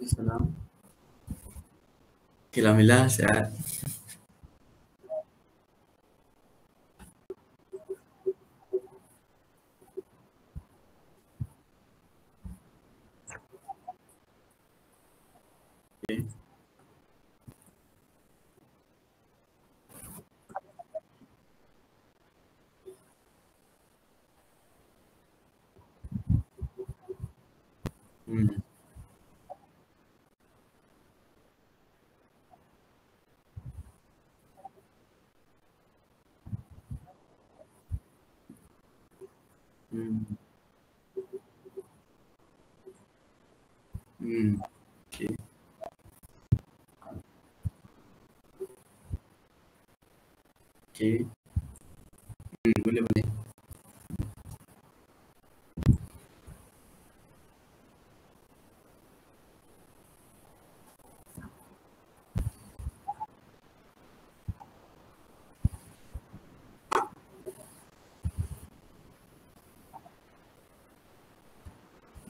Salam. Alhamdulillah sehat. Okay. Hmm. Hmm. Hmm. Okay. Okay. Boleh boleh.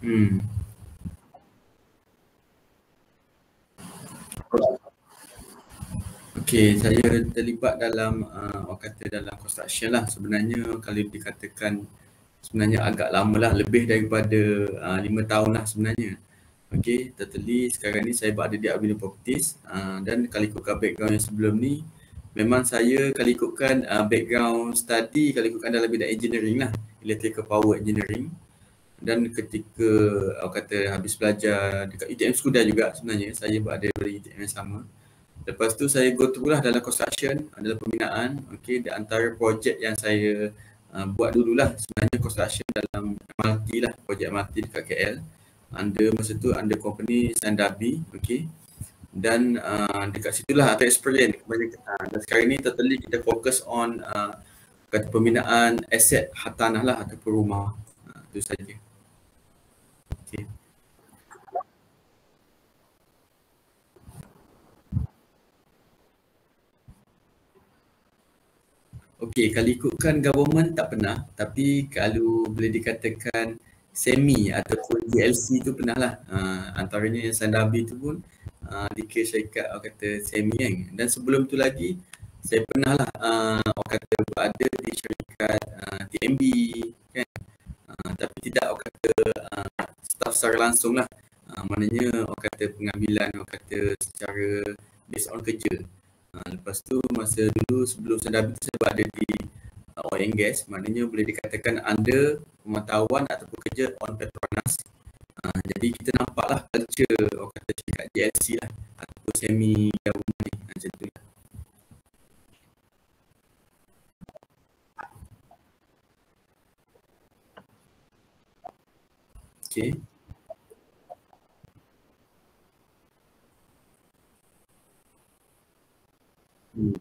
Hmm. Okay, saya terlibat dalam orang kata dalam construction lah. Sebenarnya kalau dikatakan sebenarnya agak lama lah, lebih daripada 5 tahun lah sebenarnya. Okay, totally sekarang ni saya berada di Avenue Properties dan kalau ikutkan background yang sebelum ni, memang saya kalau ikutkan background study, kalau ikutkan dalam bidang engineering lah, electrical power engineering. Dan ketika orang kata habis belajar dekat UTM Skudai juga, sebenarnya saya berada di UTM yang sama. Lepas tu saya go through lah dalam construction, dalam pembinaan. Okay, di antara projek yang saya buat dululah sebenarnya construction dalam MRT lah, projek MRT dekat KL. Under masa tu under company Sandabi, okay. Dan dekat situlah ada experience banyak. Dan sekarang ni totally kita fokus on kata pembinaan aset hartanah lah ataupun rumah. Itu saja. Okay. Okey, kalau ikutkan government tak pernah, tapi kalau boleh dikatakan semi ataupun GLC tu pernah lah. Antaranya yang Sandabi tu pun di kes syarikat orang kata semi kan. Dan sebelum tu lagi saya pernah lah orang kata berada di syarikat TMB kan. Tapi tidak orang kata staff secara langsung lah. Maknanya orang kata pengambilan orang kata secara based on kerja. Lepas tu masa dulu sebelum Sandabi tu saya berada di oil and gas, maknanya boleh dikatakan under pemantauan ataupun kerja on Petronas. Jadi kita nampaklah culture orang kata syarikat GLC lah ataupun semi government ni macam tu lah. Okay. Hmm.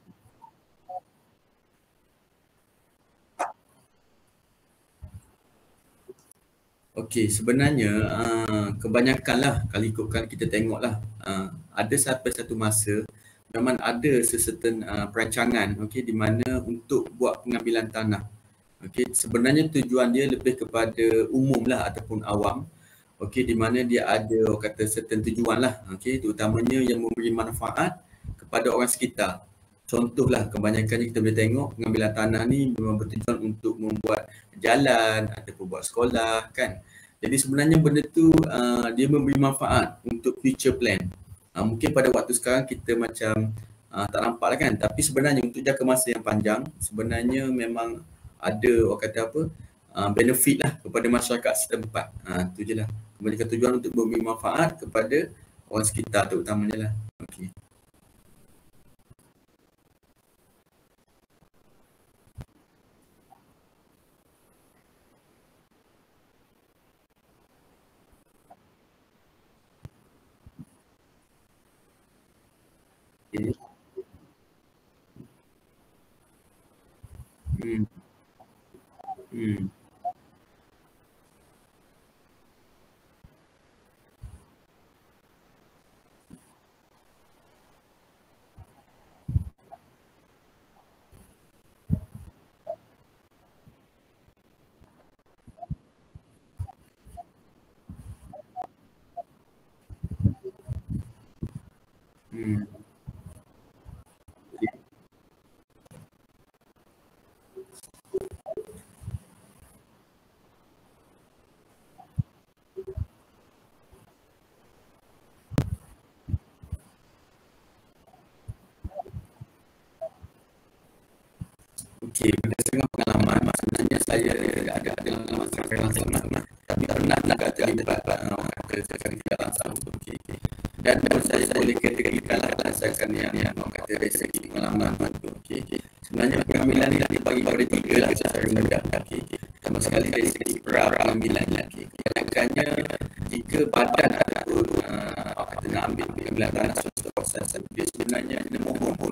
Okey, sebenarnya kebanyakan lah kalau ikutkan kita tengok lah ada sampai satu masa memang ada secertain perancangan okey di mana untuk buat pengambilan tanah. Okey, sebenarnya tujuan dia lebih kepada umum lah ataupun awam. Okey, di mana dia ada orang kata certain tujuan lah. Okey, terutamanya yang memberi manfaat kepada orang sekitar. Contohlah kebanyakannya kita boleh tengok pengambilan tanah ni memang bertujuan untuk membuat jalan ataupun buat sekolah kan. Jadi sebenarnya benda tu dia memberi manfaat untuk future plan. Mungkin pada waktu sekarang kita macam tak nampak lah kan. Tapi sebenarnya untuk jangka masa yang panjang, sebenarnya memang ada orang kata apa, benefit lah kepada masyarakat setempat. Tu je lah. Kebanyakan tujuan untuk memberi manfaat kepada orang sekitar terutamanya lah. Okey. Okay. Hmm. Hmm. Okey, berdasarkan pengalaman, sebenarnya saya tidak ada pengalaman secara langsung lah. Tapi pernah juga terlibat secara tidak langsung. Okey. Dan saya boleh kategorikan lah berdasarkan yang orang kata dari segi pengalaman tu. Okey. Sebenarnya pengambilan ni dibagi pada tiga lah secara mudah. Okey. Pertama sekali dari segi pra pengambilan. Okey. Kebanyakannya jika badan ataupun orang kata nak ambil pengambilan tanah suatu kawasan, dia sebenarnya kena mohon.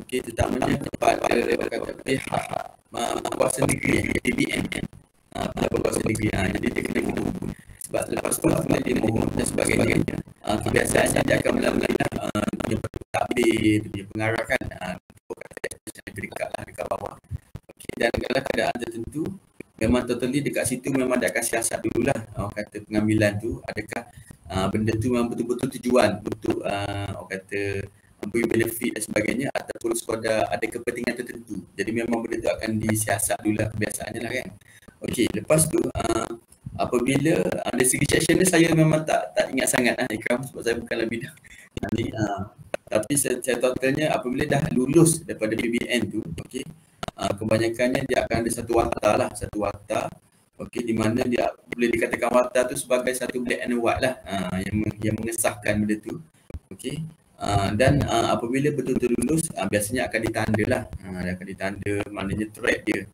Okey, terutamanya kepada pihak berkuasa negeri, TBN, pihak berkuasa negeri. Jadi dia kena mohon. Sebab lepas tu apabila dia mohon dan sebagainya, kebiasaannya dia akan melalui dia takbir, dia pengarahkan dekat lah, dekat bawah. Okey, dan dalam keadaan tertentu memang totally dekat situ memang dia akan siasat dululah orang kata pengambilan tu, adakah benda tu memang betul-betul tujuan untuk orang kata beri benefit dan sebagainya, ataupun sekadar ada kepentingan tertentu. Jadi memang benda tu akan disiasat dulu lah, kebiasaannya lah kan. Okey, lepas tu apabila dari segi session ni saya memang tak ingat sangat lah Ikram, sebab saya bukanlah bidang ni. Tapi saya totalnya apabila dah lulus daripada PBN tu, okey, kebanyakannya dia akan ada satu warta. Okey, di mana dia boleh dikatakan warta tu sebagai satu black and white lah, yang mengesahkan benda tu. Okey. Dan apabila betul-betul lulus, biasanya akan ditanda lah. Dia akan ditanda maknanya track dia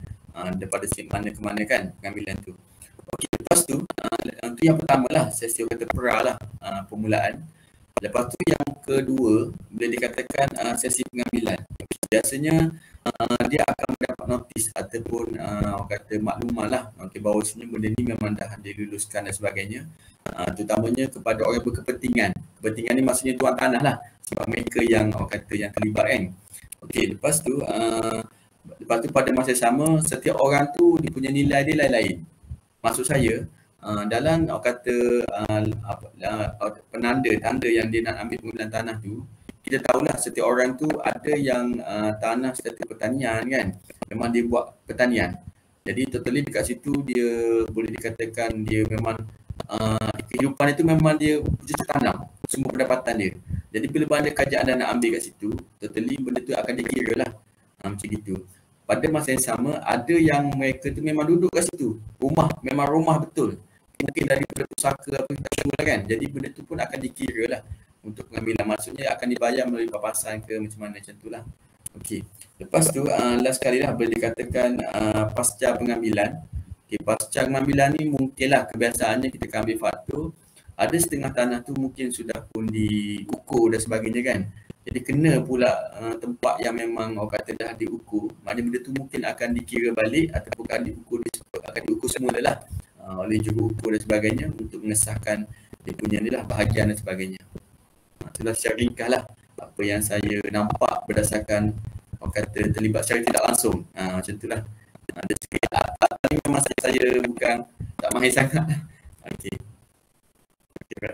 daripada mana ke mana kan pengambilan tu. Okey, lepas tu itu yang pertama lah, sesi kata pra lah, permulaan. Lepas tu yang kedua boleh dikatakan sesi pengambilan. Okay, biasanya dia akan mendapat notis ataupun orang kata maklumat lah, okay, bahawa sini benda ni memang dah diluluskan dan sebagainya. Terutamanya kepada orang berkepentingan. Kepentingan ni maksudnya tuan tanah lah, sebab mereka yang orang kata yang terlibat kan. Okey, lepas tu pada masa sama setiap orang tu dia punya nilai dia lain-lain. Maksud saya dalam orang kata tanda yang dia nak ambil pengambilan tanah tu, kita tahulah setiap orang tu ada yang tanah serta pertanian kan. Memang dia buat pertanian. Jadi totally dekat situ dia boleh dikatakan dia memang kehidupan itu memang dia bercocok tanam semua pendapatan dia. Jadi bila mana kerajaan dah nak ambil kat situ, totally benda tu akan dikira lah macam gitu. Pada masa yang sama ada yang mereka tu memang duduk kat situ, memang rumah betul, mungkin daripada pusaka apa kita semua kan. Jadi benda tu pun akan dikira lah untuk pengambilan, maksudnya akan dibayar melalui papasan ke macam mana macam tu lah. Okey, lepas tu last sekali lah boleh dikatakan pasca pengambilan. Okay, pasca pengambilan ni mungkinlah kebiasaannya kita akan ambil faktor. Ada setengah tanah tu mungkin sudah pun diukur dan sebagainya kan. Jadi kena pula tempat yang memang orang kata dah diukur, maknanya benda tu mungkin akan dikira balik ataupun akan diukur semula lah oleh juru ukur dan sebagainya untuk mengesahkan dia punya ni lah bahagian dan sebagainya. Itulah secara ringkas lah apa yang saya nampak berdasarkan orang kata terlibat secara tidak langsung. Macam tu lah. Ada sikit tapi memang saya bukan tak mahir sangat. Okey. Okay,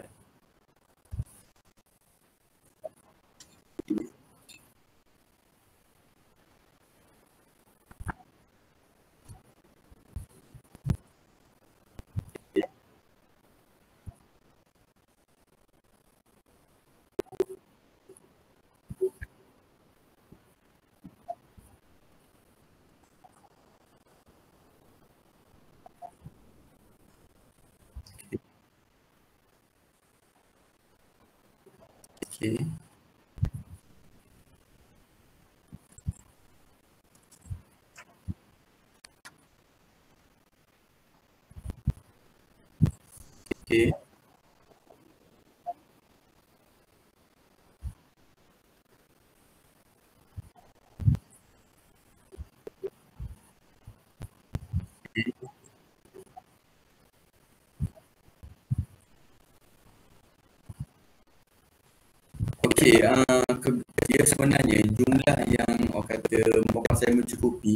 okay. Okay. Okey, dia sebenarnya jumlah yang orang kata membuat saya mencukupi,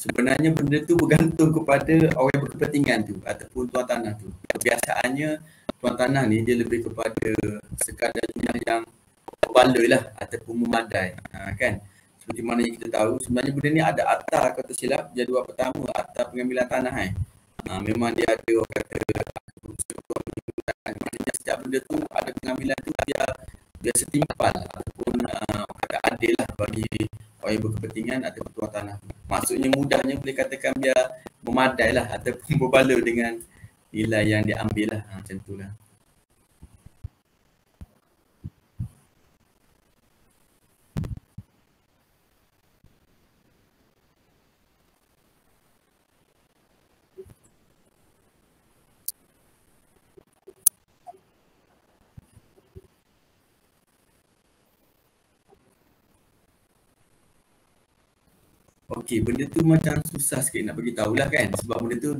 sebenarnya benda tu bergantung kepada orang yang berkepentingan tu ataupun tuan tanah tu. Biasaannya tuan tanah ni dia lebih kepada sekadar jumlah yang baloi lah ataupun memadai, kan. Seperti mana yang kita tahu, sebenarnya benda ni ada akta kata silap, jadual pertama akta pengambilan tanah memang dia ada orang kata maknanya setiap benda tu ada pengambilan tu dia setimpal ataupun kata adil lah bagi orang yang berkepentingan ataupun tuan tanah. Maksudnya mudahnya boleh katakan biar memadai lah ataupun berbaloi dengan nilai yang diambil lah. Macam tu lah. Okey, benda tu macam susah sikit nak bagi tahulah kan, sebab benda tu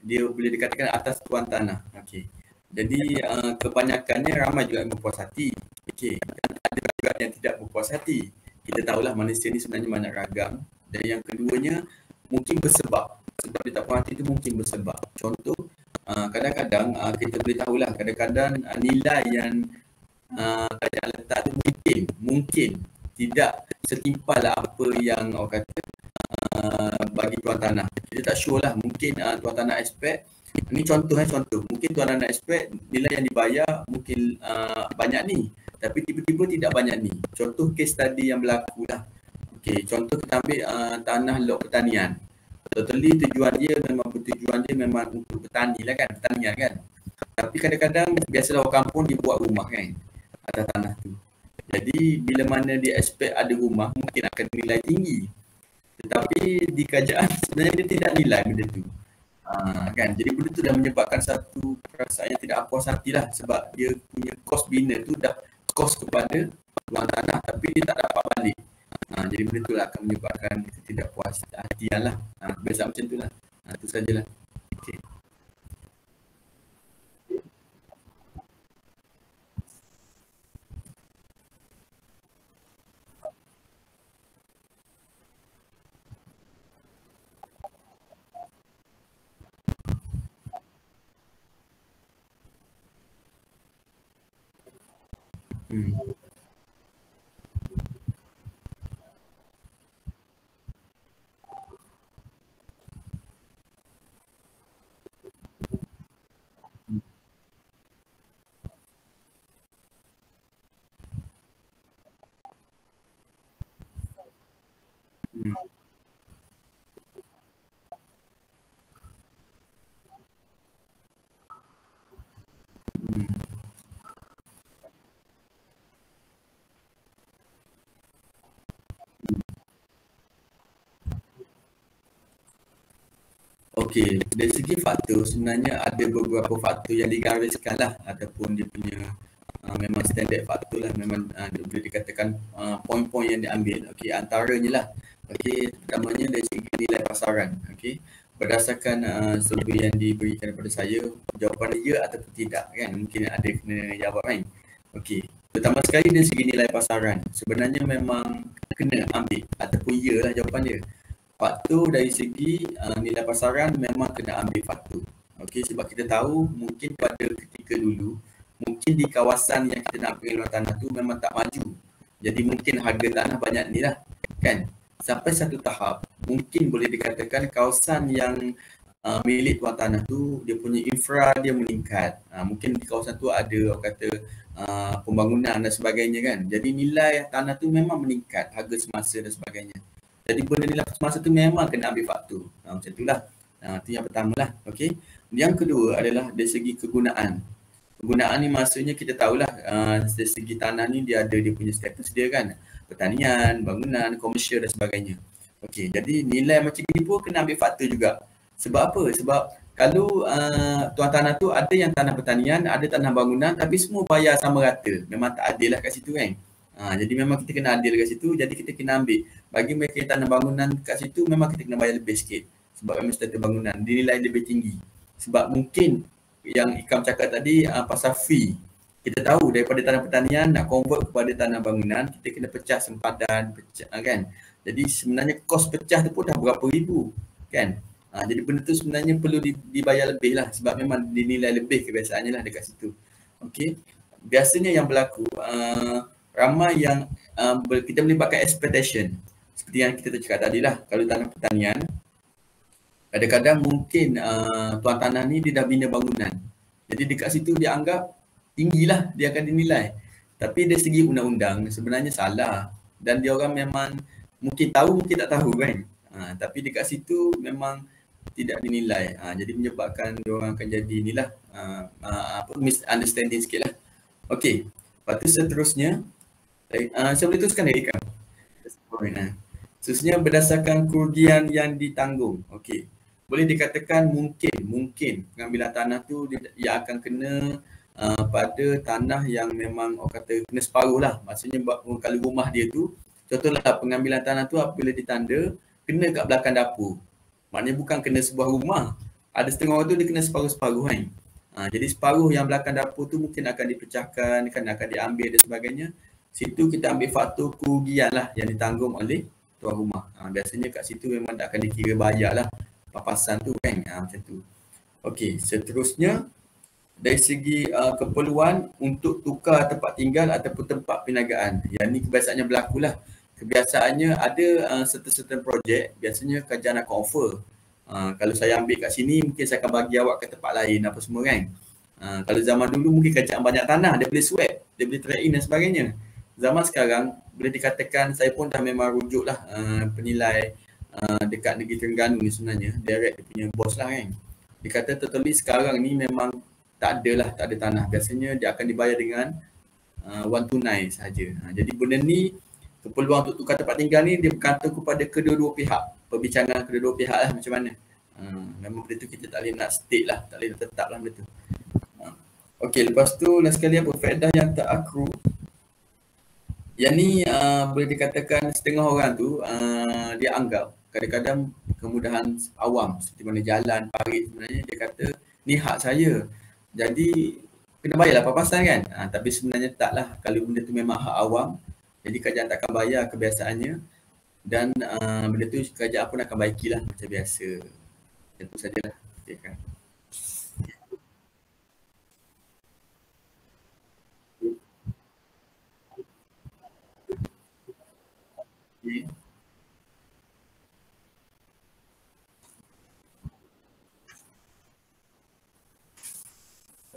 dia boleh dikatakan atas tuan tanah. Okey. Jadi kebanyakannya ramai juga yang berpuas hati. Okey, dan ada juga yang tidak berpuas hati. Kita tahulah manusia ni sebenarnya banyak ragam. Dan yang keduanya mungkin bersebab. Sebab dia tak puas hati tu mungkin bersebab. Contoh, kadang-kadang kita boleh tahulah kadang-kadang nilai yang kerajaan letak tu mungkin tidak setimpal apa yang orang kata bagi tuan tanah. Kita tak sure lah, mungkin tuan tanah expect, ni contoh, mungkin tuan tanah expect nilai yang dibayar mungkin banyak ni, tapi tiba-tiba tidak banyak ni. Contoh case tadi yang berlaku lah. Okay, contoh kita ambil tanah lot pertanian. Totally tujuan dia memang untuk petani lah kan, pertanian kan. Tapi kadang-kadang biasalah orang kampung dia buat rumah kan atas tanah tu. Jadi bila mana dia expect ada rumah, mungkin akan nilai tinggi. Tetapi di kerajaan sebenarnya dia tidak nilai benda tu. Kan? Jadi benda tu dah menyebabkan satu perasaan yang tidak puas hati lah, sebab dia punya kos bina tu dah kos kepada tuan tanah tapi dia tak dapat balik. Jadi benda tu lah akan menyebabkan ketidakpuasihatian lah. Biasa macam tu lah. Itu sajalah. Okay. Okey, dari segi faktor sebenarnya ada beberapa faktor yang digariskan lah ataupun dia punya memang standard faktor lah, memang boleh dikatakan poin-poin yang diambil. Okey, antaranya lah. Okey, pertamanya dari segi nilai pasaran. Okey, berdasarkan survey yang diberikan kepada saya, jawapan ya ataupun tidak kan, mungkin ada kena jawab kan. Okey, pertama sekali dari segi nilai pasaran, sebenarnya memang kena ambil ataupun ya lah jawapan dia. Faktor dari segi nilai pasaran memang kena ambil faktor. Okey, sebab kita tahu mungkin pada ketika dulu, mungkin di kawasan yang kita nak beli tanah tu memang tak maju. Jadi mungkin harga tanah banyak ni lah kan. Sampai satu tahap, mungkin boleh dikatakan kawasan yang milik tuan tanah tu, dia punya infra dia meningkat. Mungkin di kawasan tu ada orang kata pembangunan dan sebagainya kan. Jadi nilai tanah tu memang meningkat, harga semasa dan sebagainya. Jadi benda nilai semasa tu memang kena ambil faktor. Macam itulah. Itu yang pertama lah. Okay. Yang kedua adalah dari segi kegunaan. Kegunaan ni maksudnya kita tahulah dari segi tanah ni dia ada dia punya status dia kan. Pertanian, bangunan, komersial dan sebagainya. Okay. Jadi nilai macam ni pun kena ambil faktor juga. Sebab apa? Sebab kalau tuan tanah tu ada yang tanah pertanian, ada tanah bangunan tapi semua bayar sama rata. Memang tak adil lah kat situ kan. Jadi memang kita kena adil kat situ, jadi kita kena ambil. Bagi mereka yang tanah bangunan kat situ, memang kita kena bayar lebih sikit. Sebab memang status bangunan, dinilai lebih tinggi. Sebab mungkin yang Ikam cakap tadi pasal fee. Kita tahu daripada tanah pertanian nak convert kepada tanah bangunan, kita kena pecah sempadan, kan. Jadi sebenarnya kos pecah tu pun dah berapa ribu, kan. Jadi benda tu sebenarnya perlu dibayar lebih lah, sebab memang dinilai lebih kebiasaannya lah dekat situ. Okey. Biasanya yang berlaku, ramai yang kita melibatkan expectation. Seperti yang kita cakap tadi lah, kalau tanah pertanian, kadang-kadang mungkin tuan tanah ni dia dah bina bangunan. Jadi dekat situ dia anggap tinggilah dia akan dinilai. Tapi dari segi undang-undang sebenarnya salah. Dan dia orang memang mungkin tahu mungkin tak tahu kan. Tapi dekat situ memang tidak dinilai. Jadi menyebabkan dia orang akan jadi inilah misunderstanding sikit lah. Okey. Lepas tu seterusnya saya boleh teruskan dari Ikram. Seterusnya berdasarkan kerugian yang ditanggung. Okey. Boleh dikatakan mungkin pengambilan tanah tu dia akan kena pada tanah yang memang orang kata kena separuh lah. Maksudnya kalau rumah dia tu, contohlah pengambilan tanah tu apabila ditanda kena kat belakang dapur. Maknanya bukan kena sebuah rumah. Ada setengah orang tu dia kena separuh-separuh kan. Jadi separuh yang belakang dapur tu mungkin akan dipecahkan, akan diambil dan sebagainya. Situ kita ambil faktor kerugian lah yang ditanggung oleh tuan rumah. Biasanya kat situ memang tak akan dikira bayar lah papasan tu kan. Macam tu. Okey, seterusnya dari segi keperluan untuk tukar tempat tinggal ataupun tempat perniagaan. Yang ni kebiasaannya berlaku lah. Kebiasaannya ada certain projek, biasanya kerajaan akan offer. Kalau saya ambil kat sini, mungkin saya akan bagi awak ke tempat lain apa semua kan. Kalau zaman dulu mungkin kerajaan banyak tanah, dia boleh swap, dia boleh trade in dan sebagainya. Zaman sekarang, boleh dikatakan saya pun dah memang rujuk lah penilai dekat negeri Terengganu ni sebenarnya, direct dia punya bos lah kan. Dia kata totally sekarang ni memang tak ada tanah. Biasanya dia akan dibayar dengan wang tunai sahaja. Jadi benda ni, keperluan untuk tukar tempat tinggal ni dia bergantung kepada kedua-dua pihak. Perbincangan kedua-dua pihak lah macam mana. Memang benda tu kita tak boleh nak state lah, tak boleh tetap lah benda tu. Okey, lepas tu last sekali apa? Faedah yang tak akru. Yang ni boleh dikatakan setengah orang tu dia anggap kadang-kadang kemudahan awam seperti mana jalan, parit sebenarnya dia kata ni hak saya. Jadi kena bayarlah papasan kan. Tapi sebenarnya taklah, kalau benda tu memang hak awam. Jadi kerajaan tak akan bayar kebiasaannya dan benda tu kerajaan pun akan baikilah macam biasa. Itu sajalah. Okay.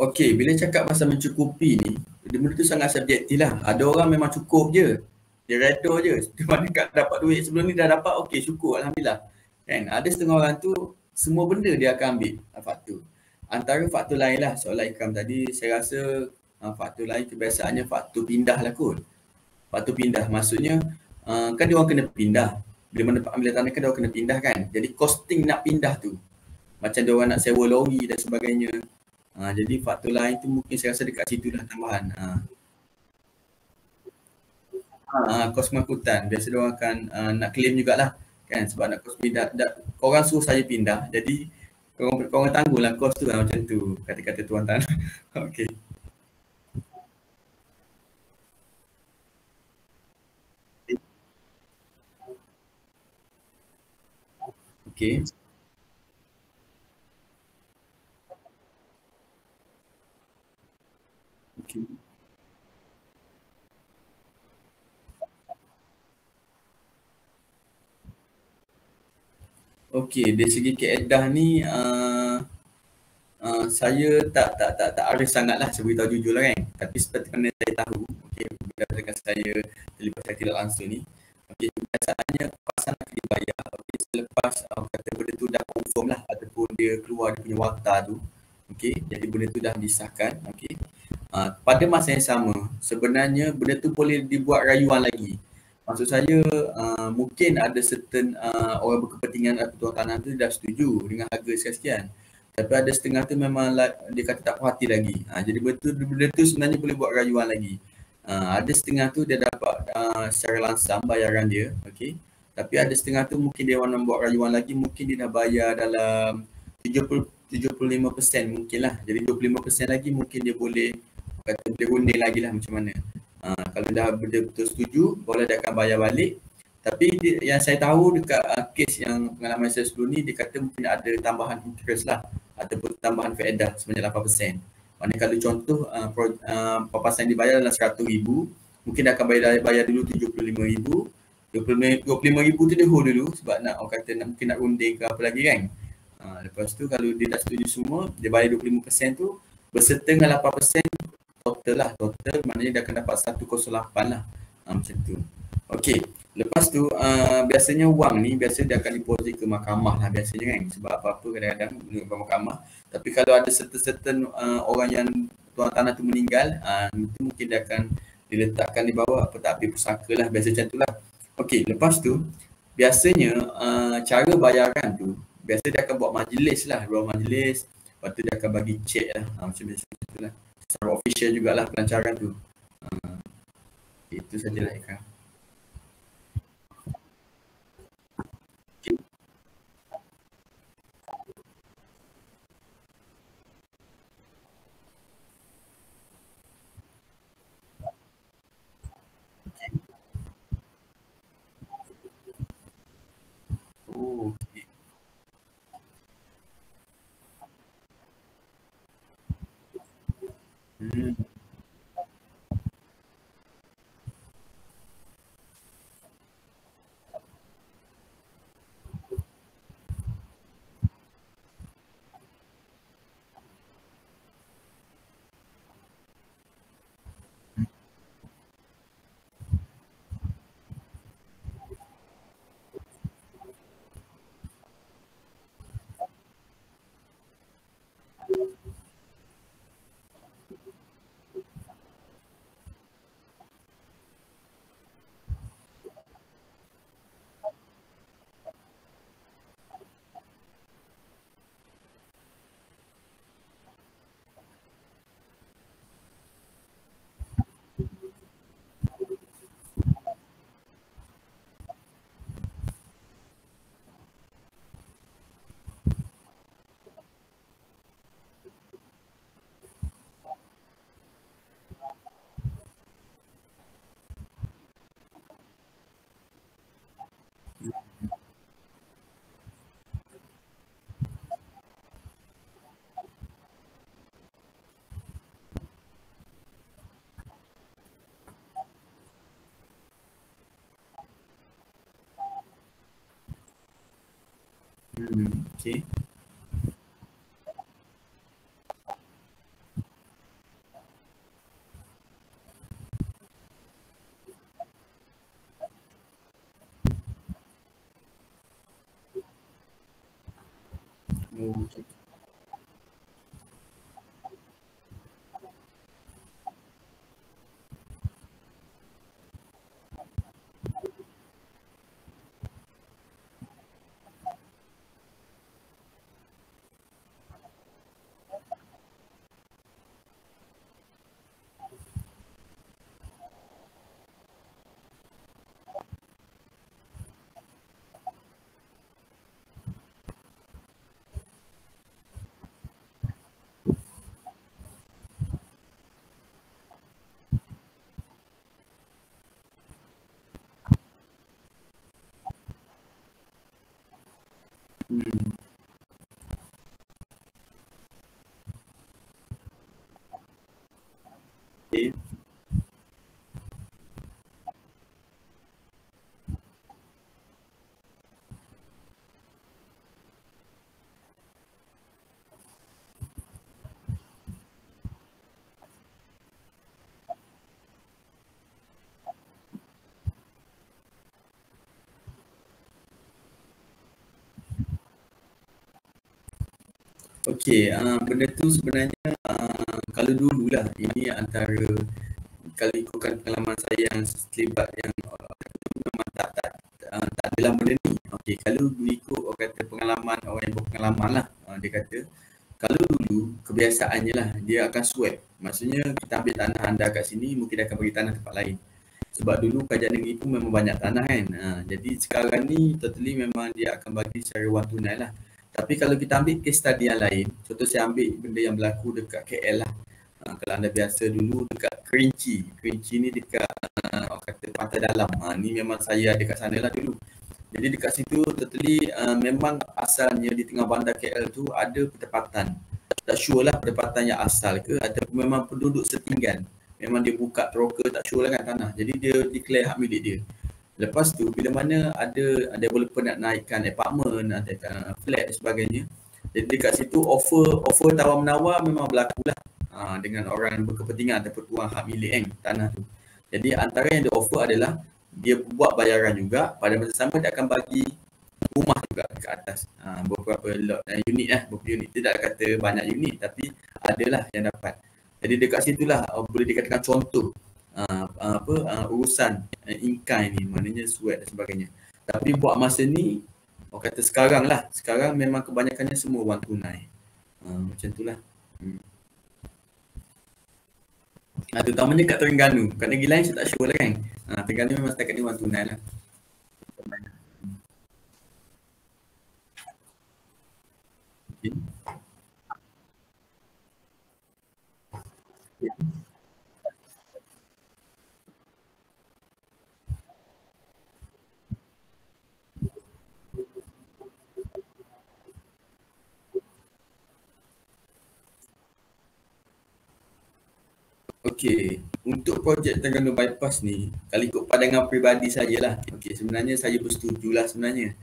Okey, bila cakap pasal mencukupi ni, benda tu sangat subjektif lah. Ada orang memang cukup je. Dia redha je. Dia mana kat dapat duit sebelum ni dah dapat, okey syukur Alhamdulillah. Kan? Ada setengah orang tu, semua benda dia akan ambil faktor. Antara faktor lain lah, soalan Ikram tadi, saya rasa faktor lain kebiasaannya faktor pindah lah kot. Faktor pindah, maksudnya kan dia orang kena pindah. Bila mana ambil tanah kan dia orang kena pindah kan. Jadi costing nak pindah tu. Macam dia orang nak sewa lori dan sebagainya. Jadi faktor lain tu mungkin saya rasa dekat situ dah tambahan. Kos pengangkutan. Biasa dia orang akan nak claim jugalah kan, sebab nak kos pindah. Korang suruh saya pindah. Jadi korang tangguhlah kos tu lah, macam tu kata-kata tuan tanah. Okey. Okey. Okey. Okey, dari segi kaedah ni saya tak arif sangatlah, saya beritahu jujur lah kan. Tapi seperti mana saya tahu, okey, berdasarkan saya terlibat saya tidak langsung ni, okey, biasanya pasangan akan dibayar okey, selepas kata benda tu dah confirm lah ataupun dia keluar dia punya wakta tu. Okey, jadi benda tu dah disahkan. Okey. Pada masa yang sama, sebenarnya benda tu boleh dibuat rayuan lagi. Maksud saya mungkin ada certain orang berkepentingan atau tuan tanah tu dah setuju dengan harga sekian-sekian. Tapi ada setengah tu memang dia kata tak puas hati lagi. Jadi benda tu sebenarnya boleh buat rayuan lagi. Ada setengah tu dia dapat secara langsam bayaran dia. Okey. Tapi ada setengah tu mungkin dia nak buat rayuan lagi, mungkin dia dah bayar dalam 75% mungkin lah. Jadi 25% lagi mungkin dia boleh kata boleh runding lagi lah macam mana. Kalau dah betul-betul setuju, boleh dia akan bayar balik. Tapi yang saya tahu dekat kes yang pengalaman saya sebelum ni, dia kata mungkin ada tambahan interest lah ataupun tambahan faedah sebanyak 8%. Maknanya kalau contoh papasan yang dibayar dalam 100,000, mungkin dia akan bayar dulu 75,000. 25,000 tu dia hold dulu sebab nak orang kata mungkin nak runding ke apa lagi kan. Lepas tu kalau dia dah setuju semua, dia bayar 25% tu berserta dengan 8% total lah. Total maknanya dia akan dapat 108 lah. Macam tu. Okey, lepas tu biasanya wang ni biasa dia akan deposit ke mahkamah lah biasanya kan, sebab apa-apa kadang-kadang menurut ke mahkamah. Tapi kalau ada certain orang yang tuan tanah tu meninggal, itu mungkin dia akan diletakkan di bawah pentadbir pusaka lah, biasa macam tu lah. Okey, lepas tu biasanya cara bayaran tu biasa dia akan buat majlis lah, buat majlis, lepas tu dia akan bagi cek lah, macam biasa tu lah. Secara official jugalah pelancaran tu. Itu sajalah Eka. Oh, okey. Hmm. Okey. Okey. Hmm. Okey. Okey, benda tu sebenarnya kalau dululah ini antara kalau ikutkan pengalaman saya yang terlibat yang memang tak adalah benda ni. Okey, kalau ikut orang kata pengalaman orang yang berpengalaman lah, dia kata kalau dulu kebiasaannya lah dia akan swap. Maksudnya kita ambil tanah anda kat sini, mungkin dia akan bagi tanah tempat lain. Sebab dulu kerajaan negeri pun memang banyak tanah kan. Jadi sekarang ni totally memang dia akan bagi secara wang tunai lah. Tapi kalau kita ambil case study yang lain, contoh saya ambil benda yang berlaku dekat KL lah. Kalau anda biasa dulu dekat Kerinci. Kerinci ni dekat orang kata pantai dalam. Ni memang saya ada kat sana lah dulu. Jadi dekat situ totally memang asalnya di tengah bandar KL tu ada pertempatan. Tak sure lah pertempatan yang asal ke ataupun memang penduduk setinggan. Memang dia buka troker tak sure lah kan tanah. Jadi dia declare hak milik dia. Lepas tu bila mana ada developer nak naikkan apartment, naikkan flat dan sebagainya. Jadi dekat situ offer tawar menawar memang berlaku lah dengan orang yang berkepentingan ataupun tuan hak milik tanah tu. Jadi antara yang dia offer adalah dia buat bayaran juga, pada masa sama dia akan bagi rumah juga ke atas. Beberapa lot unit beberapa unit. Tidak kata banyak unit tapi adalah yang dapat. Jadi dekat situlah boleh dikatakan contoh urusan in-kind ni, maknanya sweat dan sebagainya. Tapi buat masa ni, orang kata sekarang memang kebanyakannya semua wang tunai. Macam itulah. Terutamanya kat Terengganu. Kat negeri lain saya tak sure lah kan. Terengganu memang setakat ni wang tunai lah. Okay. Okey, untuk projek Terengganu Bypass ni, kalau ikut pandangan peribadi sajalah. Okey, sebenarnya saya bersetujulah sebenarnya.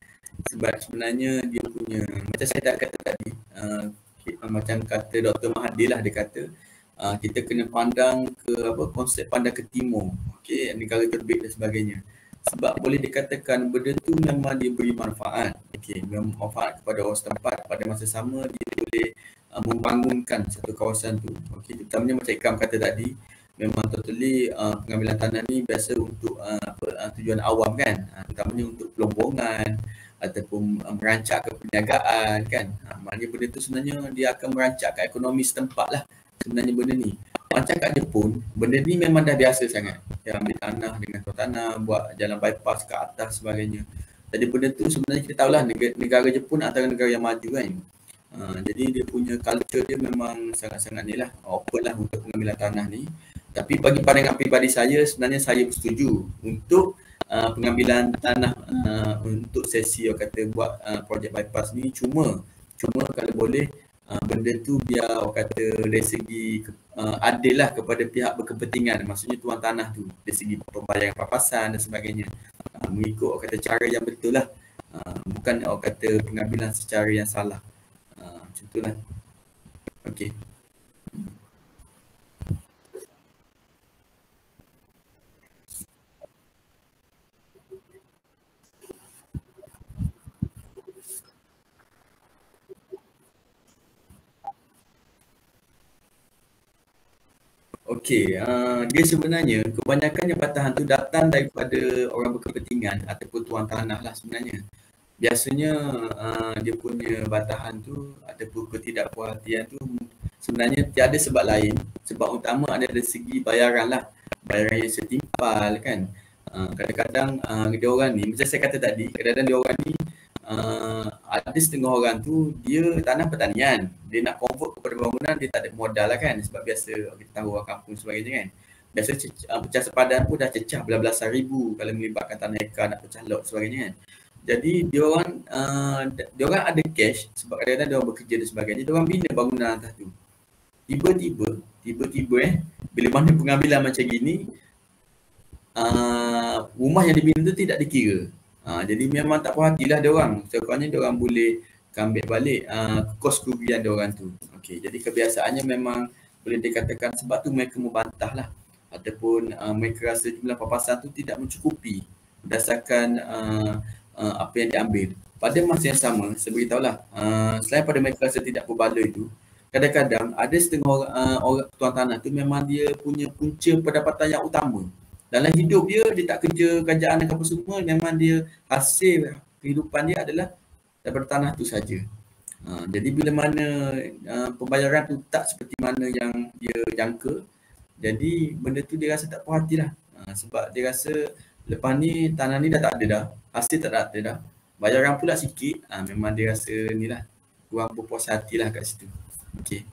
Sebab sebenarnya dia punya, macam saya dah kata tadi, macam kata Dr. Mahathir lah, dia kata kita kena pandang ke konsep pandang ke timur, okey, negara terbit dan sebagainya. Sebab boleh dikatakan benda tu memang dia beri manfaat. Okey, manfaat kepada orang setempat, pada masa sama dia boleh membangunkan satu kawasan tu. Okey, terutamanya macam Ikram kata tadi, memang totally pengambilan tanah ni biasa untuk tujuan awam kan, terutamanya untuk pelombongan ataupun merancangkan perniagaan kan. Maknanya benda tu sebenarnya dia akan merancangkan ekonomi setempat lah sebenarnya benda ni. Macam kat Jepun, benda ni memang dah biasa sangat. Dia ambil tanah dengan tuan tanah, buat jalan bypass ke atas sebagainya. Jadi benda tu sebenarnya kita tahulah negara Jepun antara negara yang maju kan. Jadi dia punya culture dia memang sangat-sangat ni lah, open lah untuk pengambilan tanah ni. Tapi bagi pandangan pribadi saya, sebenarnya saya bersetuju untuk pengambilan tanah untuk sesi orang kata buat projek bypass ni, cuma kalau boleh benda tu biar orang kata dari segi adil lah kepada pihak berkepentingan, maksudnya tuan tanah tu dari segi pembayaran papasan dan sebagainya, mengikut orang kata cara yang betul lah, bukan orang kata pengambilan secara yang salah. Macam tu lah. Okay. Okey, dia sebenarnya kebanyakan jabatan tu datang daripada orang berkepentingan ataupun tuan tanah lah sebenarnya. Biasanya dia punya batahan tu ataupun ketidakpuas-hatian tu sebenarnya tiada sebab lain. Sebab utama ada dari segi bayaran lah. Bayaran yang setimpal kan. Kadang-kadang dia orang ni, macam saya kata tadi, kadang-kadang dia orang ni ada setengah orang tu dia tanah pertanian, dia nak convert kepada bangunan, dia tak ada modal lah kan, sebab biasa kita tahu orang kampung sebagainya kan, biasa pecah sepadan pun dah cecah belasan ribu kalau melibatkan tanah ekar nak pecah lot sebagainya kan. Jadi dia orang ada cash sebab kadang-kadang dia orang bekerja dan sebagainya, dia orang bina bangunan atas tu. Tiba-tiba bila mana pengambilan macam gini, rumah yang dibina tu tidak dikira. Jadi memang tak puas hatilah dia orang. Sekurang-kurangnya dia orang boleh ambil balik kos kerugian dia orang tu. Okey, jadi kebiasaannya memang boleh dikatakan sebab tu mereka membantah lah, ataupun mereka rasa jumlah papasan tu tidak mencukupi berdasarkan apa yang diambil. Pada masa yang sama, saya beritahulah, selain pada mereka rasa tidak berbaloi itu, kadang-kadang ada setengah orang tuan tanah tu memang dia punya punca pendapatan yang utama. Dalam hidup dia tak kerja kerajaan dan apa semua, memang dia hasil kehidupan dia adalah daripada tanah tu saja. Jadi bila mana pembayaran tu tak seperti mana yang dia jangka, jadi benda tu dia rasa tak puas hati lah. Sebab dia rasa lepas ni tanah ni dah tak ada dah, hasil tak ada dah, bayaran pula sikit, memang dia rasa ni lah, kurang berpuas hati lah kat situ. Okay.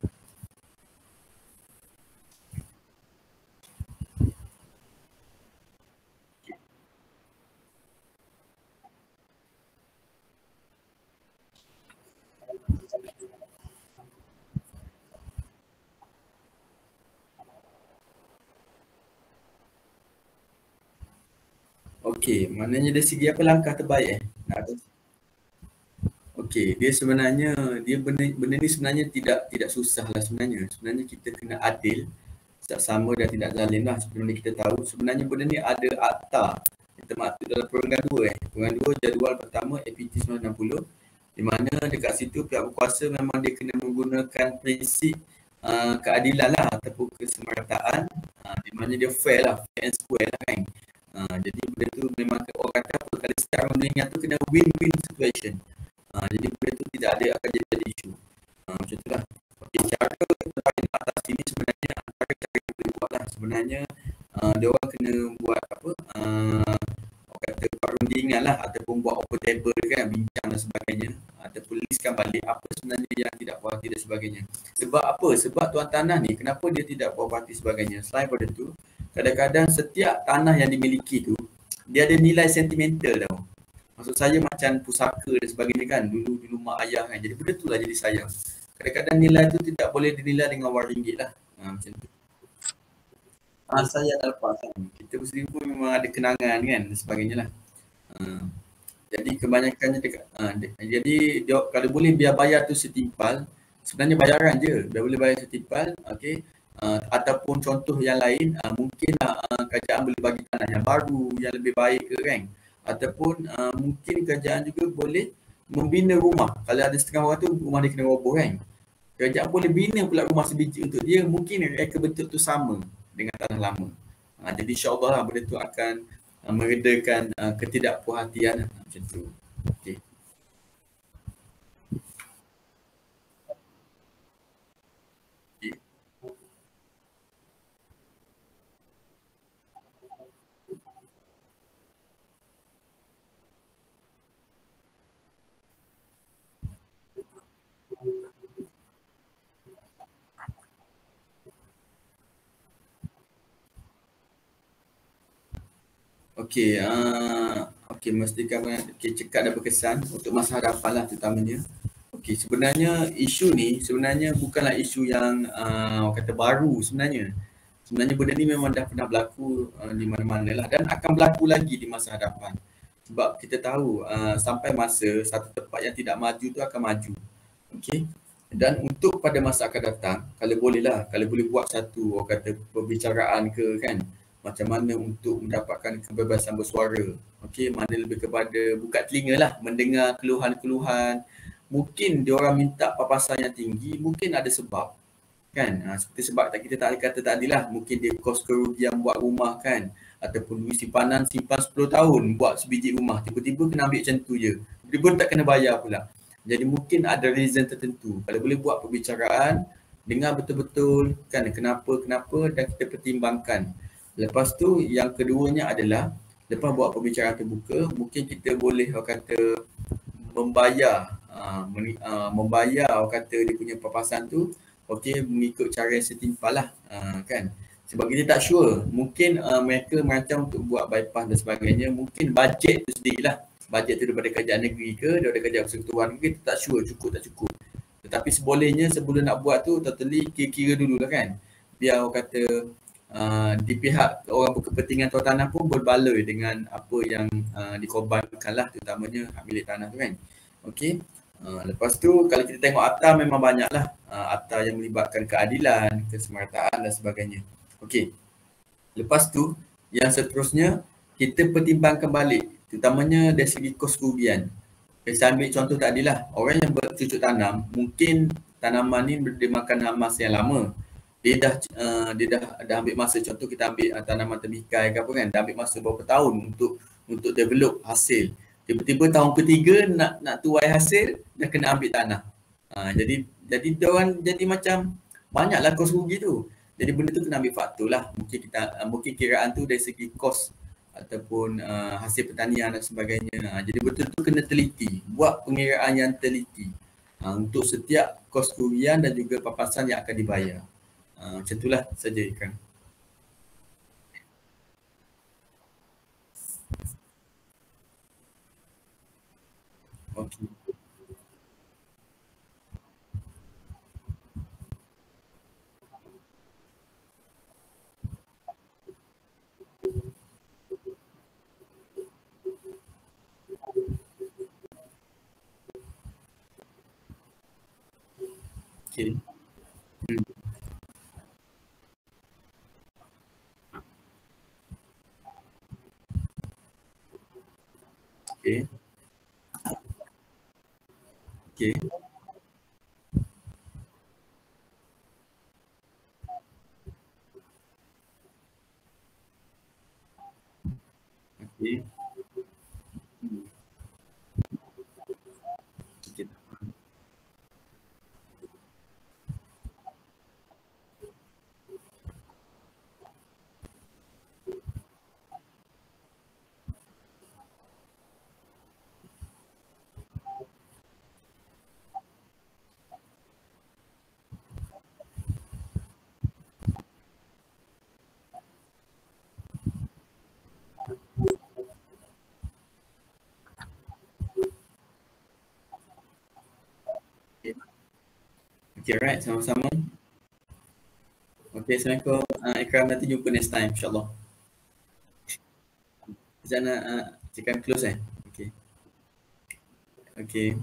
Okey, maknanya dari segi apa langkah terbaik Okey, dia sebenarnya benda ni sebenarnya tidak susah lah sebenarnya. Sebenarnya kita kena adil, tak sama dan tidak zalim lah. Sebenarnya kita tahu sebenarnya benda ni ada akta termaktub dalam perenggan 2 Perenggan 2 jadual pertama APT 1960, di mana dekat situ pihak berkuasa memang dia kena menggunakan prinsip keadilan lah ataupun kesemarataan, di mana dia fair lah, fair and square lah kan. Jadi benda tu memang orang kata apa, kalau setiap rundingan tu kena win-win situation. Jadi benda tu tidak ada akan jadi isu. Macam tu lah. Okay, cara terbaik atas ini sebenarnya antara cara yang boleh buat lah sebenarnya, dia orang kena buat apa, orang kata perundingan lah ataupun buat open table kan, bincang dan sebagainya, ataupun listkan balik apa sebenarnya yang tidak puas hati dan sebagainya. Sebab apa? Sebab tuan tanah ni kenapa dia tidak puas hati sebagainya? Selain pada tu, kadang-kadang setiap tanah yang dimiliki tu dia ada nilai sentimental tau. Maksud saya macam pusaka dan sebagainya kan, dulu mak ayah kan, jadi benda tu lah jadi sayang. Kadang-kadang nilai tu tidak boleh dinilai dengan wang ringgit lah, macam tu. Saya dah lepas kan. Kita bersendiri pun memang ada kenangan kan dan sebagainya lah. Jadi kebanyakannya dekat, jadi dia, kalau boleh biar bayar tu setimpal, sebenarnya bayaran je, biar boleh bayar setimpal, okey. Ataupun contoh yang lain, mungkinlah kerajaan boleh bagi tanah yang baru, yang lebih baik ke kan. Ataupun mungkin kerajaan juga boleh membina rumah. Kalau ada setengah orang tu rumah dia kena roboh kan. Kerajaan boleh bina pula rumah sebiji untuk dia, mungkin reka bentuk tu sama dengan tanah lama. Jadi insyaAllah lah benda tu akan meredakan ketidakpuashatian macam tu. Okey. Okey, okey, memastikan cekap dan berkesan untuk masa hadapan lah terutamanya. Okey, sebenarnya isu ni sebenarnya bukanlah isu yang orang kata baru sebenarnya. Sebenarnya benda ni memang dah pernah berlaku di mana-mana lah dan akan berlaku lagi di masa hadapan. Sebab kita tahu sampai masa satu tempat yang tidak maju tu akan maju. Okey. Dan untuk pada masa akan datang, kalau boleh lah, kalau boleh buat satu orang kata perbicaraan ke kan, macam mana untuk mendapatkan kebebasan bersuara. Okey, mana lebih kepada buka telinga lah, mendengar keluhan-keluhan. Mungkin diorang minta papasan yang tinggi, mungkin ada sebab. Kan? Seperti sebab kita tak kata tadi lah, mungkin dia kos kerugian buat rumah kan, ataupun duit simpanan simpan 10 tahun buat sebiji rumah, tiba-tiba kena ambil macam tu je. Tiba-tiba tak kena bayar pula. Jadi mungkin ada reason tertentu. Kalau boleh buat perbicaraan, dengar betul-betul kan kenapa dan kita pertimbangkan. Lepas tu yang keduanya adalah lepas buat perbicaraan terbuka, mungkin kita boleh orang kata membayar membayar orang kata dia punya papasan tu, okey, mengikut cara yang setimpal lah, kan. Sebab kita tak sure, mungkin mereka merancang untuk buat bypass dan sebagainya, mungkin bajet tu sendirilah, bajet tu daripada kerajaan negeri ke, daripada kerajaan persekutuan ke, kita tak sure cukup tak cukup. Tetapi sebolehnya sebelum nak buat tu, totally kira-kira dulu lah kan, biar orang kata di pihak orang berkepentingan tuan tanah pun berbaloi dengan apa yang dikorbankan lah, terutamanya hak milik tanah tu kan. Okey. Lepas tu kalau kita tengok akta memang banyaklah akta yang melibatkan keadilan, kesemarataan dan sebagainya. Okey. Lepas tu yang seterusnya kita pertimbangkan balik terutamanya dari segi kos kerugian. Saya ambil contoh tadilah, orang yang bercucuk tanam mungkin tanaman ni dia makan masa yang lama. Dia dah ambil masa, contoh kita ambil tanaman temikai ke apa kan, dah ambil masa berapa tahun untuk develop hasil. Tiba-tiba tahun ketiga nak tuai hasil dah kena ambil tanah. Jadi dia orang jadi macam banyaklah kos rugi tu. Jadi benda tu kena ambil faktor lah. Mungkin kiraan tu dari segi kos ataupun hasil pertanian dan sebagainya. Jadi betul-betul kena teliti, buat pengiraan yang teliti untuk setiap kos kerugian dan juga papasan yang akan dibayar. Macam itulah saja Ikram. Okey. Okey. Okay. Okay. Okay. Okay. Okay, right. Sama-sama. Okay, Assalamualaikum. Ikram, nanti jumpa next time, insyaAllah. Macam mana, cakap close eh? Okay. Okay.